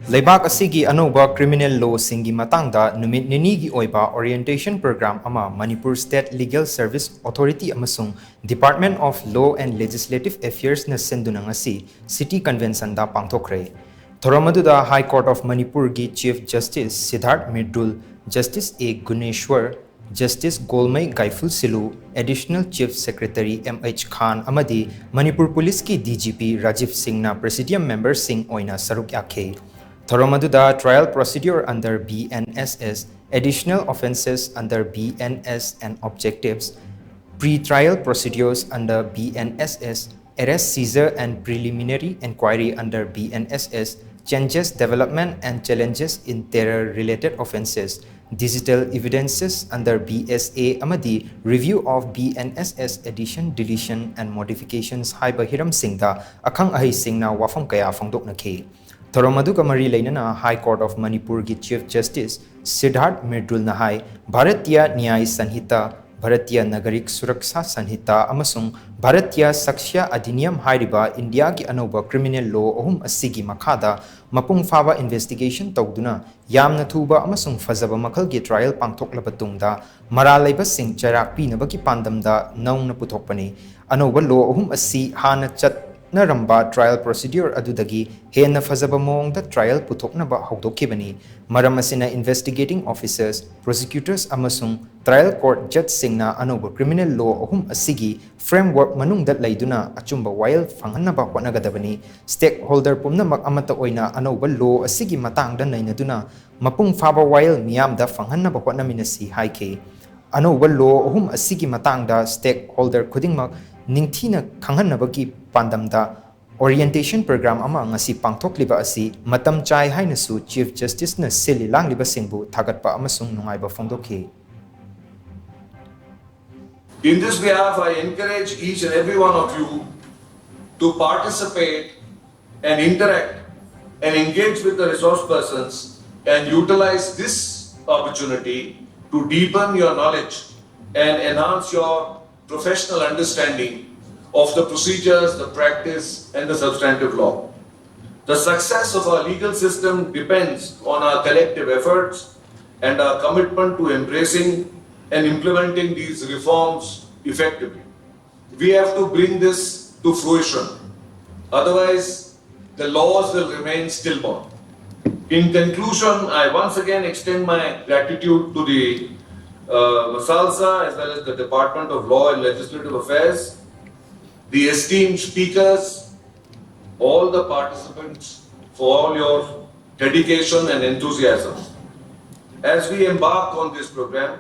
LEIBAK ASIGI ANOUBA criminal law singi matangda Numit Nini gi Oiba orientation program ama Manipur State Legal Service Authority amasung Department of Law and Legislative Affairs na SHINDUNA ngasi City Convention da Pangthokhre. Thoramaduda High Court of Manipur gi Chief Justice Siddharth Mirdul, Justice A. Guneshwar, Justice Golmai Gaiful Silu, Additional Chief Secretary M.H. Khan amadi Manipur Police ki DGP Rajiv Singh na Presidium member Singh oina saruk yakhe. Thoromaduda trial procedure under BNSS, additional offences under BNS and objectives, pre-trial procedures under BNSS, arrest, seizure and preliminary inquiry under BNSS, changes, development and challenges in terror-related offences, digital evidences under BSA amadi review of BNSS addition, deletion and modifications haiba hiram singda akhang ahi singna wafam kaya phangdoknakhe. Thoromaduka Mari Lainana High Court of Manipur gi Chief Justice Siddharth Mirdul Nahai, Bharatiya Nyay Sanhita, Bharatiya Nagarik Suraksha Sanhita amasung Bharatiya Sakshya Adhiniyam hairiba India gi ANOUBA criminal law ohum asigi makhada mapung faba investigation tawduna yamna thuba amasung fazaba makhal gi trial pangthoklaba tungda mara laiba sing charak pinaba gi pandamda naungna puthokpani ANOUBA law ohum asi hana chat na ramba trial procedure adudagi henna fazaba mongda trial puthoknaba hawdokhibani maram asina investigating officers prosecutors amasung trial court judge singna ANOUBA criminal law ohum asigi framework manungda laiduna achumba while phanghanaba hotnagadabani stakeholder pumnamak amata oina ANOUBA law asigi matangda nainaduna mapung faba while miyamda phanghanaba hotnaminasi haike ANOUBA law ohum asigi matangda stakeholder khudingmak ningthina khanghanabaki pandamda orientation program ama ngasi pangthokliba asi matam chai hainasu Chief Justice na sili langliba singbu thagatpa amasung nungaiba phongdokhe. In this behalf, I encourage each and every one of you to participate and interact and engage with the resource persons and utilize this opportunity to deepen your knowledge and enhance your professional understanding of the procedures, the practice and the substantive law. The success of our legal system depends on our collective efforts and our commitment to embracing and implementing these reforms effectively. We have to bring this to fruition. Otherwise, the laws will remain stillborn. In conclusion, I once again extend my gratitude to the Masalsa as well as the Department of Law and Legislative Affairs, the esteemed speakers, all the participants for all your dedication and enthusiasm. As we embark on this program,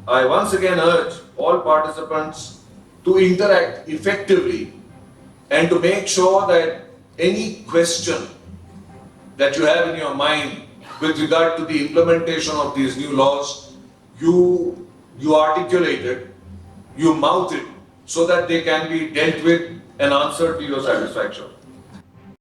I once again urge all participants to interact effectively and to make sure that any question that you have in your mind with regard to the implementation of these new laws, you articulate it, you mouth it, so that they can be dealt with and answered to your satisfaction.